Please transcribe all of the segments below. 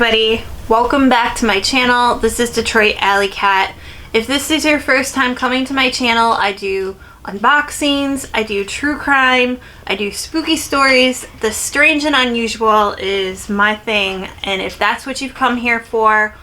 everybody, welcome back to my channel. This is Detroit AllyCat. If this is your first time coming to my channel, I do unboxings, I do true crime, I do spooky stories. The strange and unusual is my thing, and if that's what you've come here for,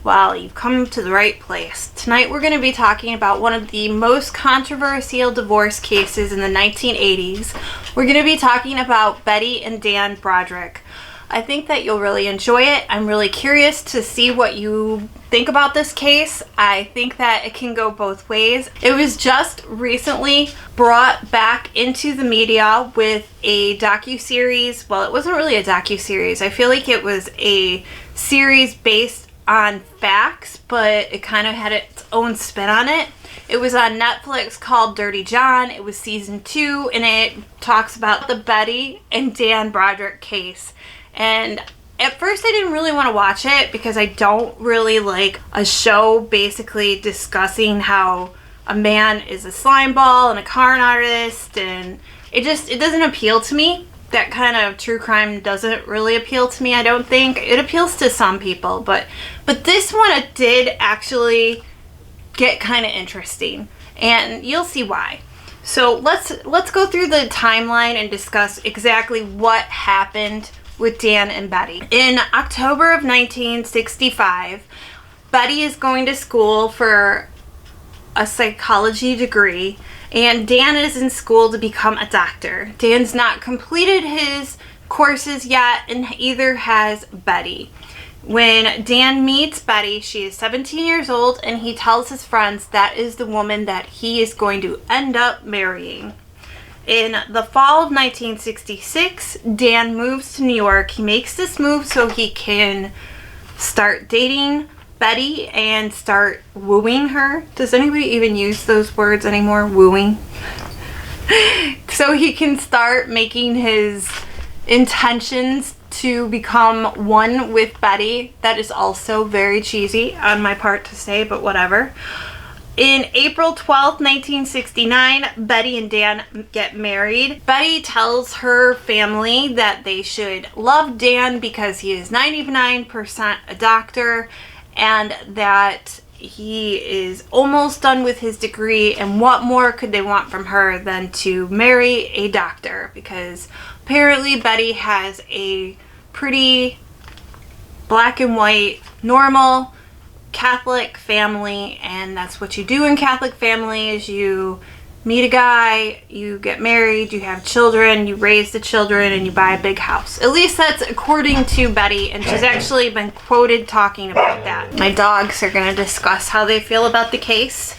well, you've come to the right place. Tonight we're going to be talking about one of the most controversial divorce cases in the 1980s. We're going to be talking about Betty and Dan Broderick. I think that you'll really enjoy it. I'm really curious to see what you think about this case. I think that it can go both ways. It was just recently brought back into the media with a docuseries. Well, it wasn't really a docuseries. I feel like it was a series based on facts, but it kind of had its own spin on it. It was on Netflix called Dirty John. It was season 2, and it talks about the Betty and Dan Broderick case. And at first I didn't really want to watch it because I don't really like a show basically discussing how a man is a slime ball and a con artist, and it doesn't appeal to me. That kind of true crime doesn't really appeal to me, I don't think. It appeals to some people, but this one, it did actually get kind of interesting, and you'll see why. So let's go through the timeline and discuss exactly what happened with Dan and Betty. In October of 1965, Betty is going to school for a psychology degree, and Dan is in school to become a doctor. Dan's not completed his courses yet, and either has Betty. When Dan meets Betty, she is 17 years old, and he tells his friends that is the woman that he is going to end up marrying. In the fall of 1966, Dan moves to New York. He makes this move so he can start dating Betty and start wooing her. Does anybody even use those words anymore? Wooing? So he can start making his intentions to become one with Betty. That is also very cheesy on my part to say, but whatever. In April 12th, 1969, Betty and Dan get married. Betty tells her family that they should love Dan because he is 99% a doctor, and that he is almost done with his degree, and what more could they want from her than to marry a doctor, because apparently Betty has a pretty black and white, normal Catholic family, and that's what you do in Catholic families. You meet a guy, you get married, you have children, you raise the children, and you buy a big house. At least that's according to Betty, and she's actually been quoted talking about that. My dogs are going to discuss how they feel about the case.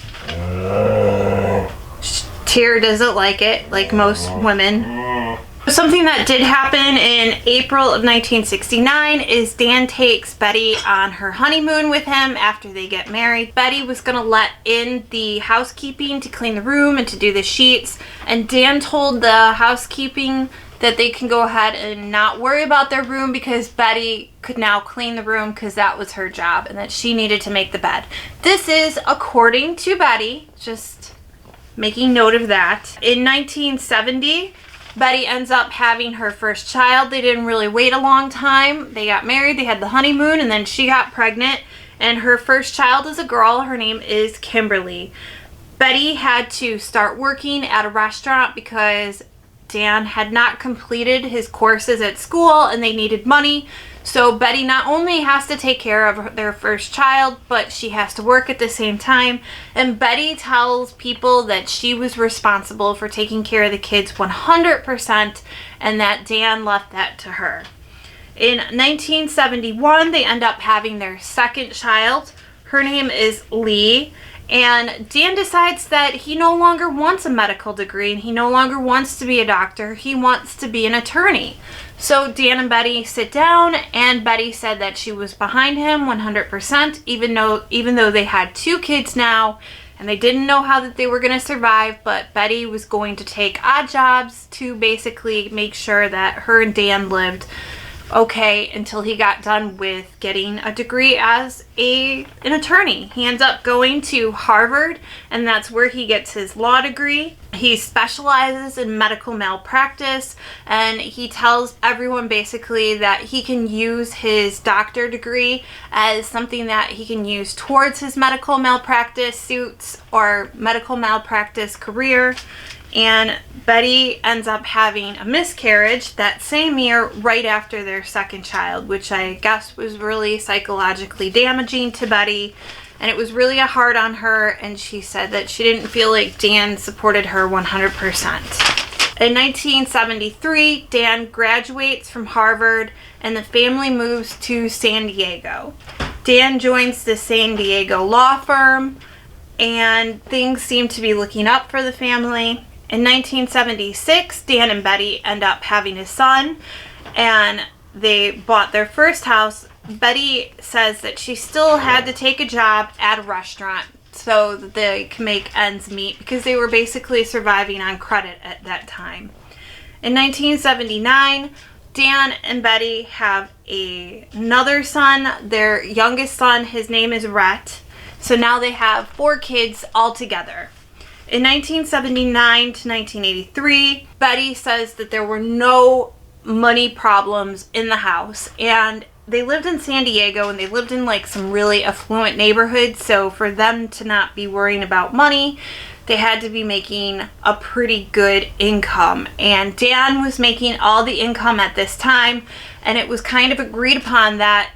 Tyr doesn't like it, like most women. Something that did happen in April of 1969 is Dan takes Betty on her honeymoon with him after they get married. Betty was going to let in the housekeeping to clean the room and to do the sheets, and Dan told the housekeeping that they can go ahead and not worry about their room because Betty could now clean the room because that was her job, and that she needed to make the bed. This is according to Betty, just making note of that. In 1970, Betty ends up having her first child. They didn't really wait a long time. They got married, they had the honeymoon, and then she got pregnant, and her first child is a girl. Her name is Kimberly. Betty had to start working at a restaurant because Dan had not completed his courses at school and they needed money. So Betty not only has to take care of their first child, but she has to work at the same time. And Betty tells people that she was responsible for taking care of the kids 100%, and that Dan left that to her. In 1971, they end up having their second child. Her name is Lee. And Dan decides that he no longer wants a medical degree, and he no longer wants to be a doctor. He wants to be an attorney. So Dan and Betty sit down, and Betty said that she was behind him 100%, even though they had 2 kids now, and they didn't know how that they were going to survive, but Betty was going to take odd jobs to basically make sure that her and Dan lived okay until he got done with getting a degree as an attorney. He ends up going to Harvard, and that's where he gets his law degree. He specializes in medical malpractice, and he tells everyone basically that he can use his doctor degree as something that he can use towards his medical malpractice suits or medical malpractice career. And Betty ends up having a miscarriage that same year right after their second child, which I guess was really psychologically damaging to Betty. And it was really hard on her, and she said that she didn't feel like Dan supported her 100%. In 1973, Dan graduates from Harvard, and the family moves to San Diego. Dan joins the San Diego law firm, and things seem to be looking up for the family. In 1976, Dan and Betty end up having a son, and they bought their first house. Betty says that she still had to take a job at a restaurant so that they can make ends meet because they were basically surviving on credit at that time. In 1979, Dan and Betty have another son, their youngest son. His name is Rhett. So now they have 4 kids all together. In 1979 to 1983, Betty says that there were no money problems in the house, and they lived in San Diego, and they lived in like some really affluent neighborhoods, so for them to not be worrying about money, they had to be making a pretty good income. And Dan was making all the income at this time, and it was kind of agreed upon that,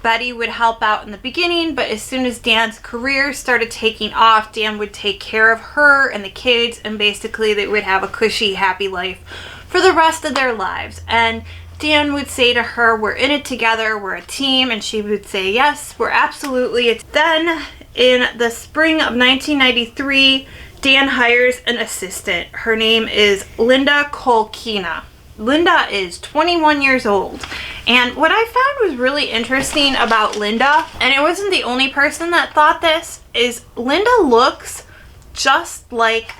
Betty would help out in the beginning, but as soon as Dan's career started taking off, Dan would take care of her and the kids, and basically they would have a cushy, happy life for the rest of their lives. And Dan would say to her, "We're in it together, we're a team," and she would say, "Yes, we're absolutely." Then in the spring of 1993, Dan hires an assistant. Her name is Linda Kolkena. Linda is 21 years old. And what I found was really interesting about Linda, and it wasn't the only person that thought this, is Linda looks just like,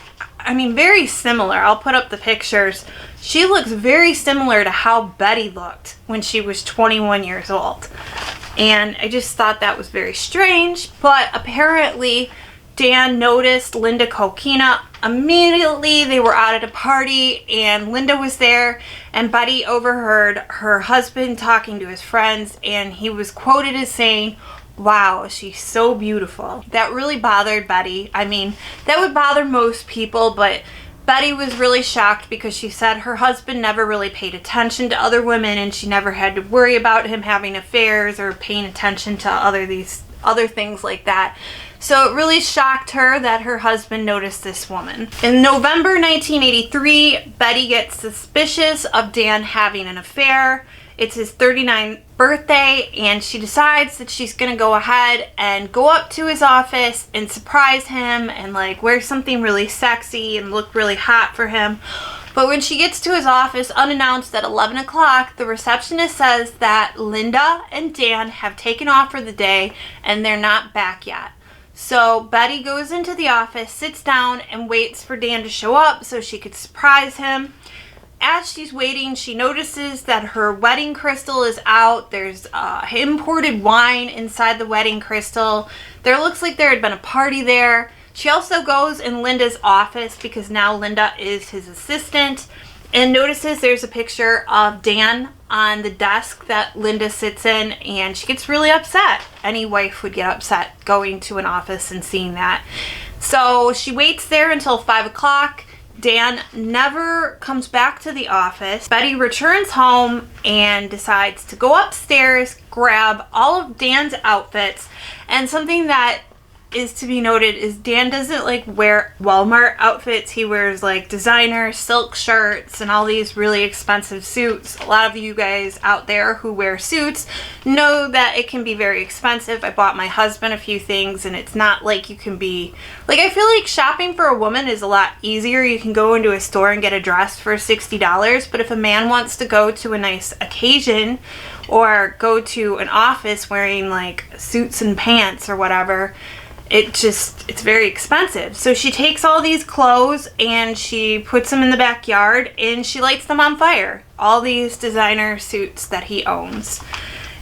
very similar. I'll put up the pictures. She looks very similar to how Betty looked when she was 21 years old. And I just thought that was very strange, but apparently Dan noticed Linda Kolkena immediately. They were out at a party and Linda was there, and Betty overheard her husband talking to his friends, and he was quoted as saying, "Wow, she's so beautiful." That really bothered Betty. That would bother most people, but Betty was really shocked because she said her husband never really paid attention to other women, and she never had to worry about him having affairs or paying attention to other things like that. So it really shocked her that her husband noticed this woman. In November 1983, Betty gets suspicious of Dan having an affair. It's his 39th birthday, and she decides that she's going to go ahead and go up to his office and surprise him and wear something really sexy and look really hot for him. But when she gets to his office unannounced at 11 o'clock, the receptionist says that Linda and Dan have taken off for the day and they're not back yet. So Betty goes into the office, sits down, and waits for Dan to show up so she could surprise him. As she's waiting, she notices that her wedding crystal is out. There's imported wine inside the wedding crystal. There looks like there had been a party there. She also goes in Linda's office because now Linda is his assistant, and notices there's a picture of Dan on the desk that Linda sits in, and she gets really upset. Any wife would get upset going to an office and seeing that. So she waits there until 5 o'clock. Dan never comes back to the office. Betty returns home and decides to go upstairs, grab all of Dan's outfits, and something that is to be noted is Dan doesn't wear Walmart outfits. He wears designer silk shirts and all these really expensive suits. A lot of you guys out there who wear suits know that it can be very expensive. I bought my husband a few things, and it's not like you can be I feel like shopping for a woman is a lot easier. You can go into a store and get a dress for $60, but if a man wants to go to a nice occasion or go to an office wearing like suits and pants or whatever. It's very expensive. So she takes all these clothes and she puts them in the backyard and she lights them on fire. All these designer suits that he owns.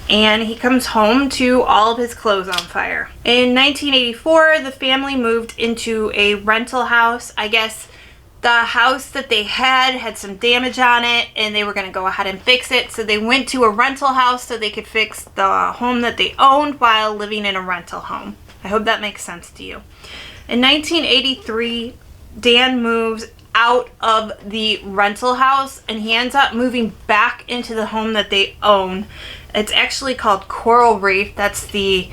And he comes home to all of his clothes on fire. In 1984, the family moved into a rental house. I guess the house that they had some damage on it and they were going to go ahead and fix it. So they went to a rental house so they could fix the home that they owned while living in a rental home. I hope that makes sense to you. In 1983, Dan moves out of the rental house and he ends up moving back into the home that they own. It's actually called Coral Reef. That's the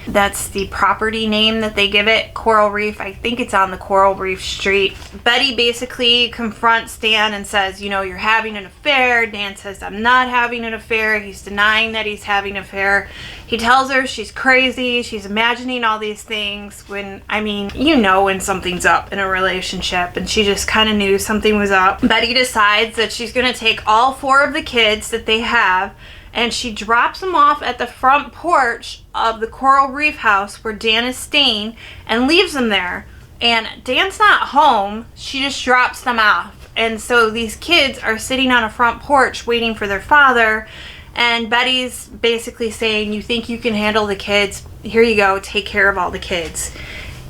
property name that they give it, Coral Reef. I think it's on the Coral Reef Street. Betty basically confronts Dan and says, you know, you're having an affair. Dan says, I'm not having an affair. He's denying that he's having an affair. He tells her she's crazy. She's imagining all these things when, I mean, you know when something's up in a relationship, and she just kind of knew something was up. Betty decides that she's going to take all 4 of the kids that they have and she drops them off at the front porch of the Coral Reef house where Dan is staying and leaves them there. And Dan's not home. She just drops them off. And so these kids are sitting on a front porch waiting for their father. And Betty's basically saying, you think you can handle the kids? Here you go. Take care of all the kids.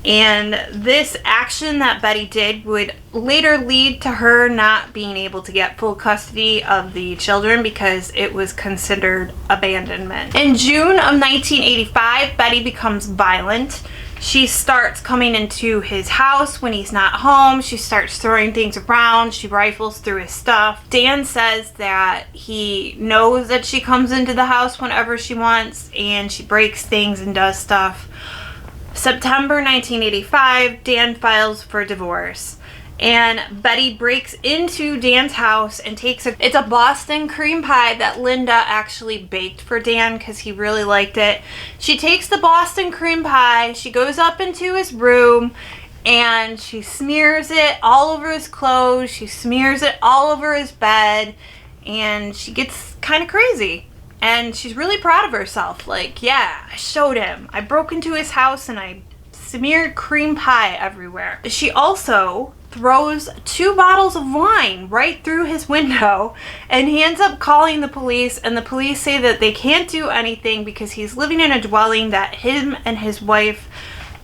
And this action that Betty did would later lead to her not being able to get full custody of the children because it was considered abandonment. In June of 1985, Betty becomes violent. She starts coming into his house when he's not home. She starts throwing things around. She rifles through his stuff. Dan says that he knows that she comes into the house whenever she wants and she breaks things and does stuff. September 1985, Dan files for divorce. And Betty breaks into Dan's house and takes it's a Boston cream pie that Linda actually baked for Dan because he really liked it. She takes the Boston cream pie, she goes up into his room, and she smears it all over his clothes, she smears it all over his bed, and she gets kind of crazy. And she's really proud of herself. Like, yeah, I showed him. I broke into his house and I smeared cream pie everywhere. She also throws 2 bottles of wine right through his window, and he ends up calling the police, and the police say that they can't do anything because he's living in a dwelling that him and his wife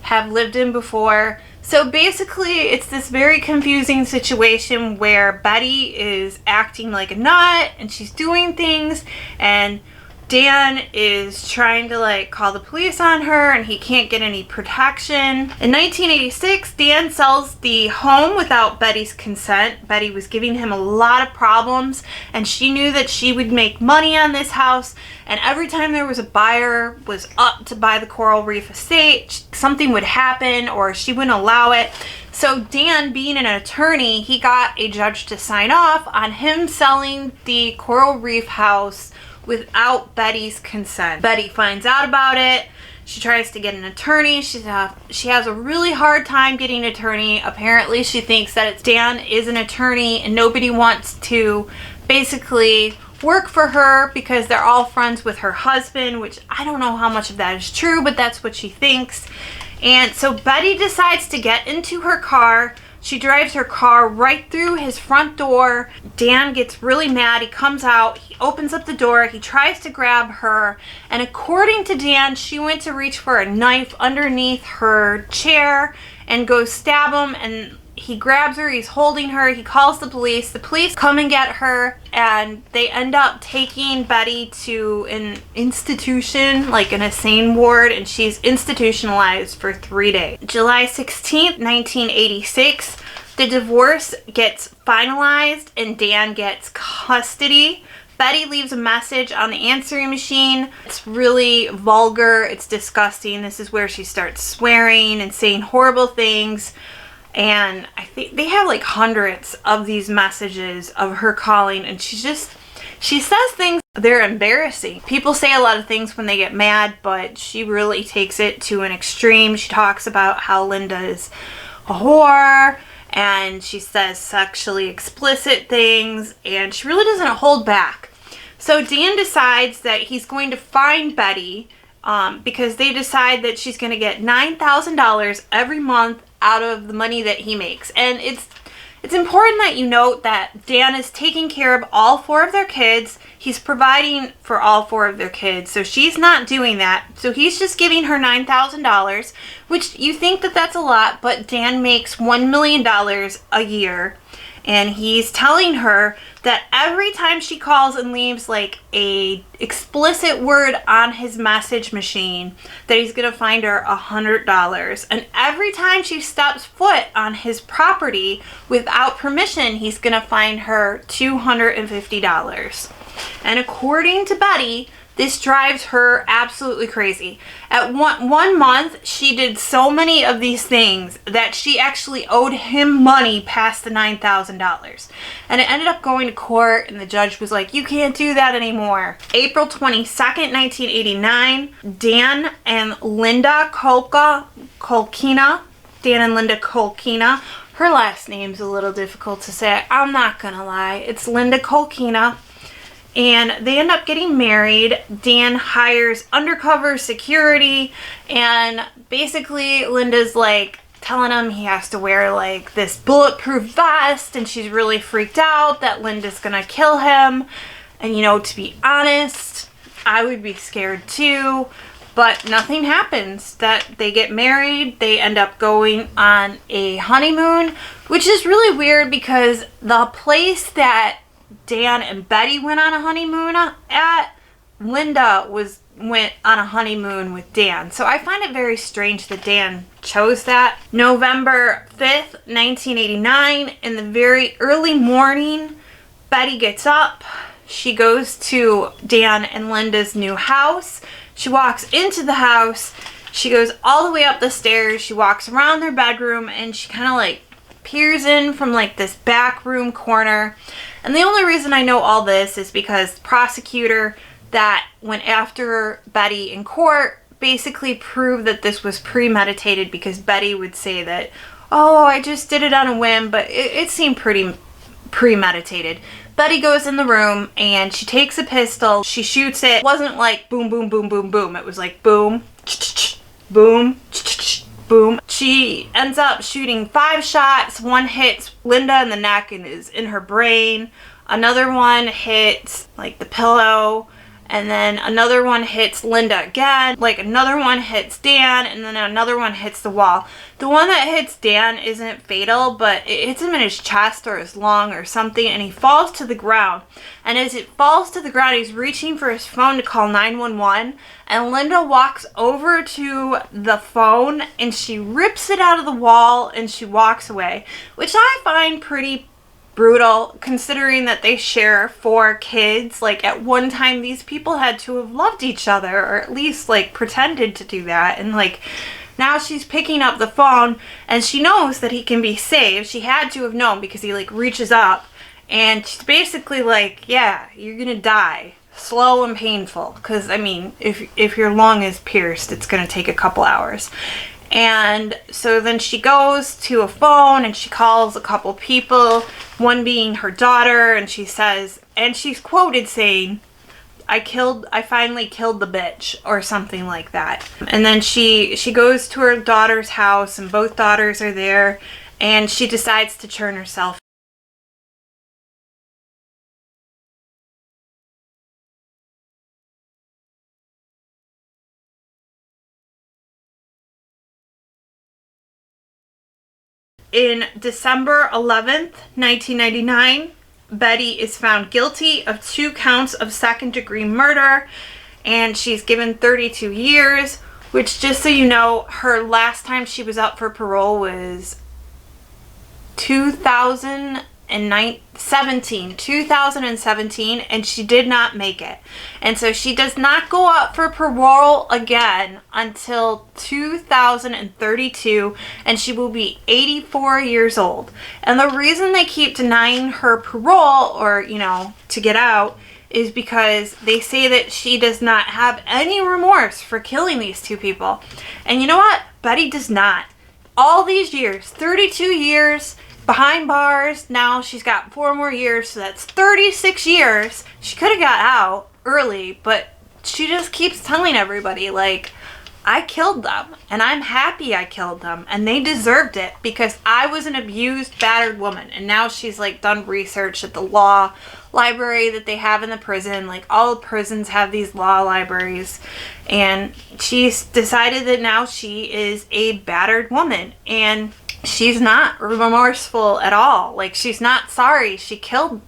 have lived in before. So basically, it's this very confusing situation where Betty is acting like a nut and she's doing things, and Dan is trying to like call the police on her and he can't get any protection. In 1986, Dan sells the home without Betty's consent. Betty was giving him a lot of problems and she knew that she would make money on this house, and every time there was a buyer was up to buy the Coral Reef estate, something would happen or she wouldn't allow it. So Dan, being an attorney, he got a judge to sign off on him selling the Coral Reef house without Betty's consent. Betty finds out about it. She tries to get an attorney. She has a really hard time getting an attorney. Apparently she thinks that Dan is an attorney and nobody wants to basically work for her because they're all friends with her husband, which I don't know how much of that is true, but that's what she thinks. And so Betty decides to get into her car. She drives her car right through his front door. Dan gets really mad. He comes out. He opens up the door. He tries to grab her. And according to Dan, she went to reach for a knife underneath her chair and goes stab him. And he grabs her. He's holding her. He calls the police. The police come and get her. And they end up taking Betty to an institution, like an insane ward. And she's institutionalized for 3 days. July 16th, 1986, the divorce gets finalized and Dan gets custody. Betty leaves a message on the answering machine. It's really vulgar. It's disgusting. This is where she starts swearing and saying horrible things. And I think they have like hundreds of these messages of her calling, and she says things, they're embarrassing. People say a lot of things when they get mad, but she really takes it to an extreme. She talks about how Linda is a whore, and she says sexually explicit things, and she really doesn't hold back. So Dan decides that he's going to find Betty because they decide that she's going to get $9,000 every month out of the money that he makes. And it's important that you note that Dan is taking care of all 4 of their kids. He's providing for all 4 of their kids. So she's not doing that. So he's just giving her $9,000, which you think that that's a lot, but Dan makes $1 million a year. And he's telling her that every time she calls and leaves like a explicit word on his message machine, that he's going to find her $100. And every time she steps foot on his property without permission, he's going to find her $250. And according to Betty, this drives her absolutely crazy. At one month, she did so many of these things that she actually owed him money past the $9,000. And it ended up going to court, and the judge was like, you can't do that anymore. April 22nd, 1989, Dan and Linda Kolkena. Dan and Linda Kolkena. Her last name's a little difficult to say. I'm not gonna lie. It's Linda Kolkena. And they end up getting married. Dan hires undercover security, and basically Linda's like telling him he has to wear like this bulletproof vest, and she's really freaked out that Linda's gonna kill him. And you know, to be honest, I would be scared too, but nothing happens. That they get married, they end up going on a honeymoon, which is really weird because the place that Dan and Betty went on a honeymoon at, Linda went on a honeymoon with Dan. So I find it very strange that Dan chose that. November 5th, 1989, in the very early morning, Betty gets up. She goes to Dan and Linda's new house. She walks into the house. She goes all the way up the stairs. She walks around their bedroom, and she kind of like peers in from like this back room corner. And the only reason I know all this is because the prosecutor that went after Betty in court basically proved that this was premeditated, because Betty would say that, oh, I just did it on a whim, but it seemed pretty premeditated. Betty goes in the room and she takes a pistol. She shoots it. It wasn't like boom, boom, boom, boom, boom. It was like boom, boom, boom. She ends up shooting 5 shots. One hits Linda in the neck and is in her brain. Another one hits like the pillow. And then another one hits Linda again. Like another one hits Dan, and then another one hits the wall. The one that hits Dan isn't fatal, but it hits him in his chest or his lung or something, and he falls to the ground. And as it falls to the ground, he's reaching for his phone to call 911. And Linda walks over to the phone and she rips it out of the wall and she walks away, which I find pretty brutal, considering that they share 4 kids. Like at one time these people had to have loved each other, or at least like pretended to do that. And like now she's picking up the phone and she knows that he can be saved. She had to have known, because he like reaches up and she's basically like, yeah, you're gonna die slow and painful, because I mean if your lung is pierced, it's gonna take a couple hours. And so then she goes to a phone and she calls a couple people, one being her daughter, and she says, and she's quoted saying, I finally killed the bitch, or something like that. And then she goes to her daughter's house, and both daughters are there, and she decides to turn herself. In December 11th, 1999, Betty is found guilty of 2 counts of second-degree murder, and she's given 32 years, which, just so you know, her last time she was up for parole was 2017, and she did not make it. And so she does not go up for parole again until 2032, and she will be 84 years old. And the reason they keep denying her parole, or, you know, to get out, is because they say that she does not have any remorse for killing these 2 people. And you know what? Betty does not. All these years, 32 years, behind bars. Now she's got 4 more years, so that's 36 years. She could have got out early, but she just keeps telling everybody, like, I killed them, and I'm happy I killed them, and they deserved it because I was an abused, battered woman. And now she's like done research at the law library that they have in the prison. Like, all prisons have these law libraries, and she's decided that now she is a battered woman, and she's not remorseful at all. Like, she's not sorry she killed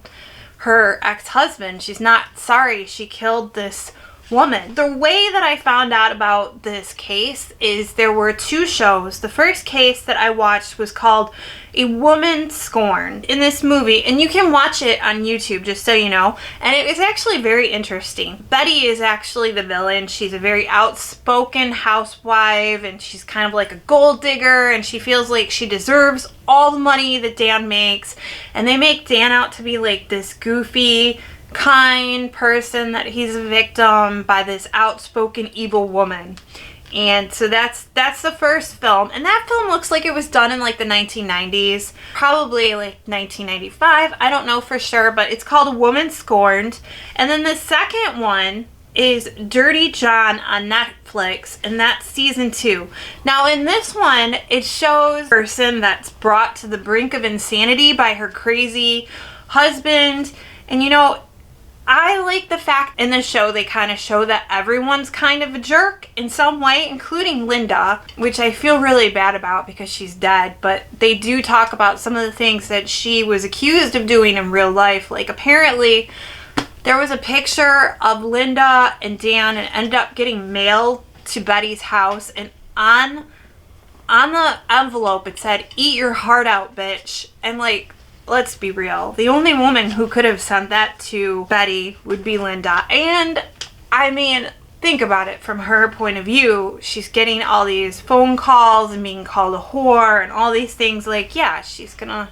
her ex-husband. She's not sorry she killed this woman. The way that I found out about this case is there were 2 shows. The first case that I watched was called A Woman Scorned in this movie, and you can watch it on YouTube, just so you know, and it was actually very interesting. Betty is actually the villain. She's a very outspoken housewife, and she's kind of like a gold digger, and she feels like she deserves all the money that Dan makes, and they make Dan out to be like this goofy, kind person, that he's a victim by this outspoken evil woman. And so that's the first film, and that film looks like it was done in like the 1990s, probably like 1995, I don't know for sure, but it's called A Woman Scorned. And then the second one is Dirty John on Netflix, and that's season 2. Now in this one, it shows a person that's brought to the brink of insanity by her crazy husband. And you know, I like the fact in the show they kind of show that everyone's kind of a jerk in some way, including Linda, which I feel really bad about because she's dead, but they do talk about some of the things that she was accused of doing in real life. Like, apparently there was a picture of Linda and Dan, and ended up getting mailed to Betty's house, and on the envelope it said, "Eat your heart out, bitch." And like, let's be real, the only woman who could have sent that to Betty would be Linda. And I mean, think about it from her point of view. She's getting all these phone calls and being called a whore and all these things. Like, yeah, she's gonna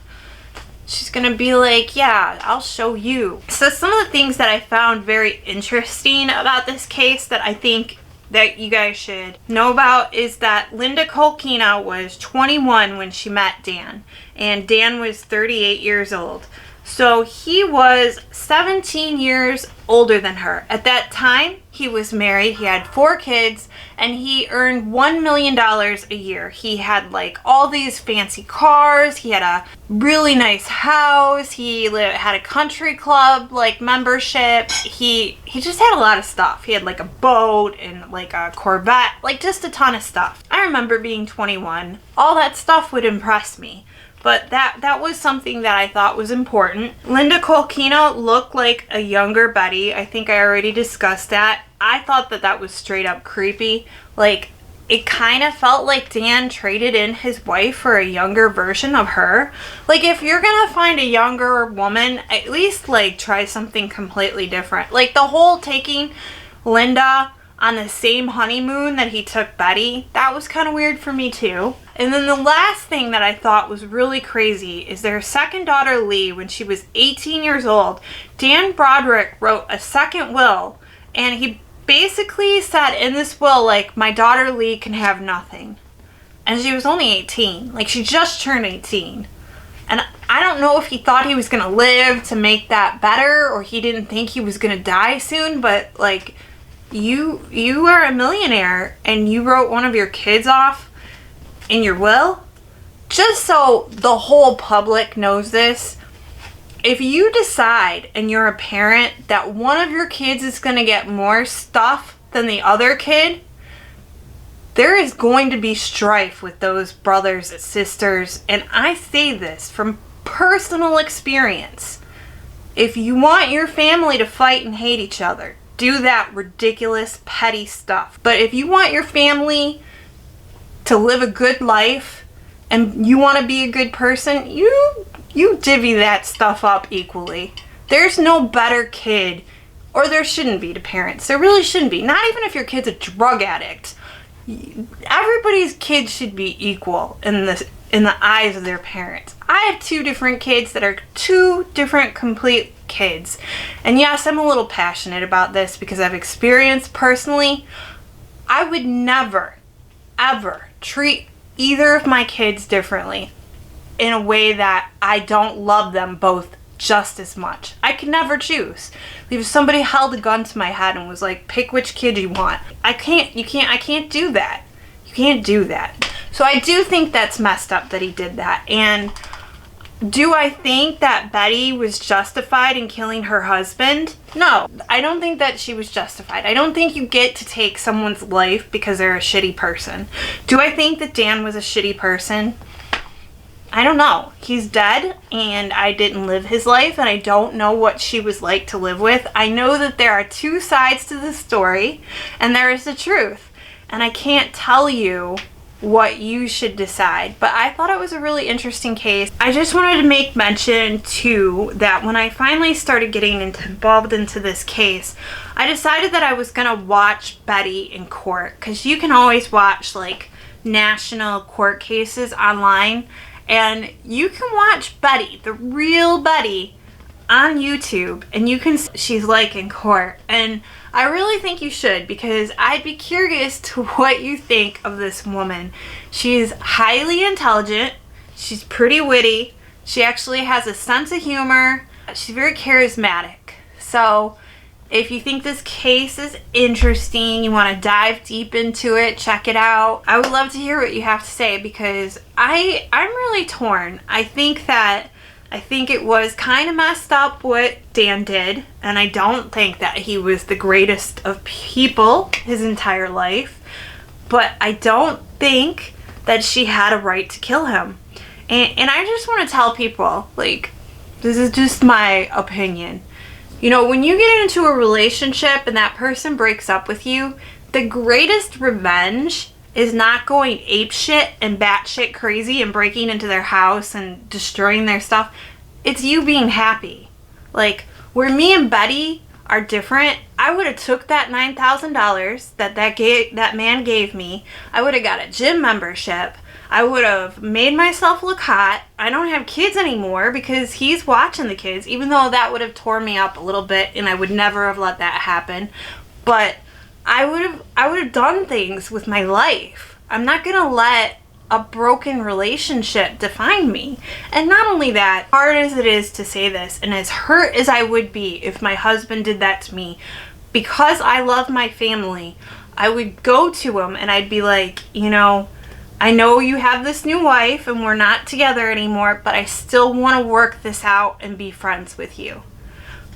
be like, yeah, I'll show you. So some of the things that I found very interesting about this case that I think that you guys should know about is that Linda Kolkena was 21 when she met Dan, and Dan was 38 years old. So he was 17 years older than her. At that time, he was married, he had 4 kids, and he earned $1 million a year. He had like all these fancy cars, he had a really nice house, he had a country club like membership, he just had a lot of stuff. He had like a boat and like a Corvette, like just a ton of stuff. I remember being 21, all that stuff would impress me. But that was something that I thought was important. Linda Kolkena looked like a younger Betty. I think I already discussed that. I thought that was straight up creepy. Like, it kind of felt like Dan traded in his wife for a younger version of her. Like, if you're gonna find a younger woman, at least like try something completely different. Like the whole taking Linda on the same honeymoon that he took Betty, that was kind of weird for me too. And then the last thing that I thought was really crazy is their second daughter, Lee, when she was 18 years old, Dan Broderick wrote a second will, and he basically said in this will, like, my daughter Lee can have nothing. And she was only 18. Like, she just turned 18. And I don't know if he thought he was gonna live to make that better, or he didn't think he was gonna die soon, but like, you are a millionaire and you wrote one of your kids off in your will? Just so the whole public knows this, if you decide and you're a parent that one of your kids is going to get more stuff than the other kid, there is going to be strife with those brothers and sisters. And I say this from personal experience. If you want your family to fight and hate each other, do that ridiculous, petty stuff. But if you want your family to live a good life and you want to be a good person, you divvy that stuff up equally. There's no better kid, or there shouldn't be, to parents. There really shouldn't be. Not even if your kid's a drug addict. Everybody's kid should be equal in the eyes of their parents. I have 2 different kids that are 2 different complete kids. And yes, I'm a little passionate about this because I've experienced personally. I would never, ever treat either of my kids differently. in a way that I don't love them both just as much. I can never choose. If somebody held a gun to my head and was like, pick which kid you want, I can't do that. You can't do that. So I do think that's messed up that he did that. And do I think that Betty was justified in killing her husband? No, I don't think that she was justified. I don't think you get to take someone's life because they're a shitty person. Do I think that Dan was a shitty person? I don't know. He's dead, and I didn't live his life, and I don't know what she was like to live with. I know that there are two sides to the story, and there is the truth. And I can't tell you what you should decide, but I thought it was a really interesting case. I just wanted to make mention too that when I finally started getting involved into this case, I decided that I was gonna watch Betty in court, because you can always watch like national court cases online, and you can watch Betty, the real Betty, on YouTube, and you can see she's like in court. And I really think you should, because I'd be curious to what you think of this woman. She's highly intelligent, she's pretty witty, she actually has a sense of humor, she's very charismatic. So if you think this case is interesting, you want to dive deep into it, check it out. I would love to hear what you have to say, because I'm really torn. I think it was kind of messed up what Dan did, and I don't think that he was the greatest of people his entire life, but I don't think that she had a right to kill him. And I just want to tell people, like, this is just my opinion. You know, when you get into a relationship and that person breaks up with you, the greatest revenge is not going apeshit and batshit crazy and breaking into their house and destroying their stuff. It's you being happy. Like, where me and Betty are different, I would have took that $9,000 that man gave me. I would have got a gym membership. I would have made myself look hot. I don't have kids anymore because he's watching the kids, even though that would have torn me up a little bit, and I would never have let that happen. But I would have done things with my life. I'm not gonna let a broken relationship define me. And not only that, hard as it is to say this, and as hurt as I would be if my husband did that to me, because I love my family, I would go to him and I'd be like, you know, I know you have this new wife and we're not together anymore, but I still want to work this out and be friends with you.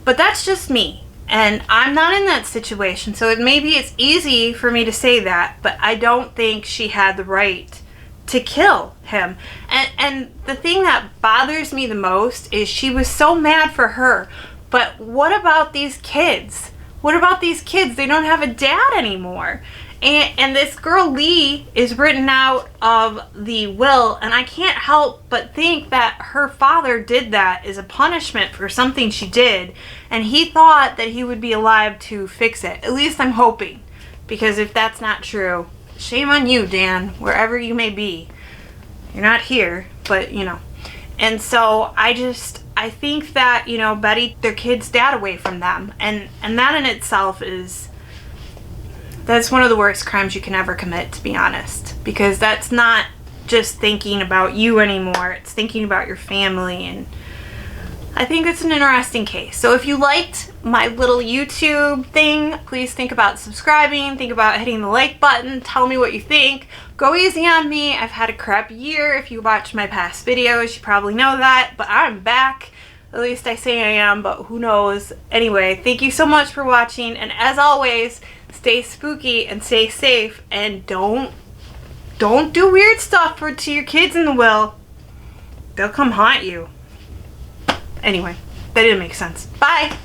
But that's just me, and I'm not in that situation, so maybe it's easy for me to say that, but I don't think she had the right to kill him. And the thing that bothers me the most is she was so mad for her, but what about these kids? What about these kids? They don't have a dad anymore. And this girl Lee is written out of the will, and I can't help but think that her father did that as a punishment for something she did, and he thought that he would be alive to fix it. At least I'm hoping, because if that's not true, shame on you, Dan, wherever you may be. You're not here, but you know. And so I think that, you know, Betty, their kid's dad away from them, and that in itself that's one of the worst crimes you can ever commit, to be honest, because that's not just thinking about you anymore, it's thinking about your family. And I think it's an interesting case. So if you liked my little YouTube thing, please think about subscribing, think about hitting the like button, tell me what you think. Go easy on me. I've had a crap year. If you watch my past videos, you probably know that, but I'm back. At least I say I am, but who knows. Anyway, thank you so much for watching, and as always, stay spooky and stay safe, and don't do weird stuff to your kids in the will. They'll come haunt you. Anyway, that didn't make sense. Bye!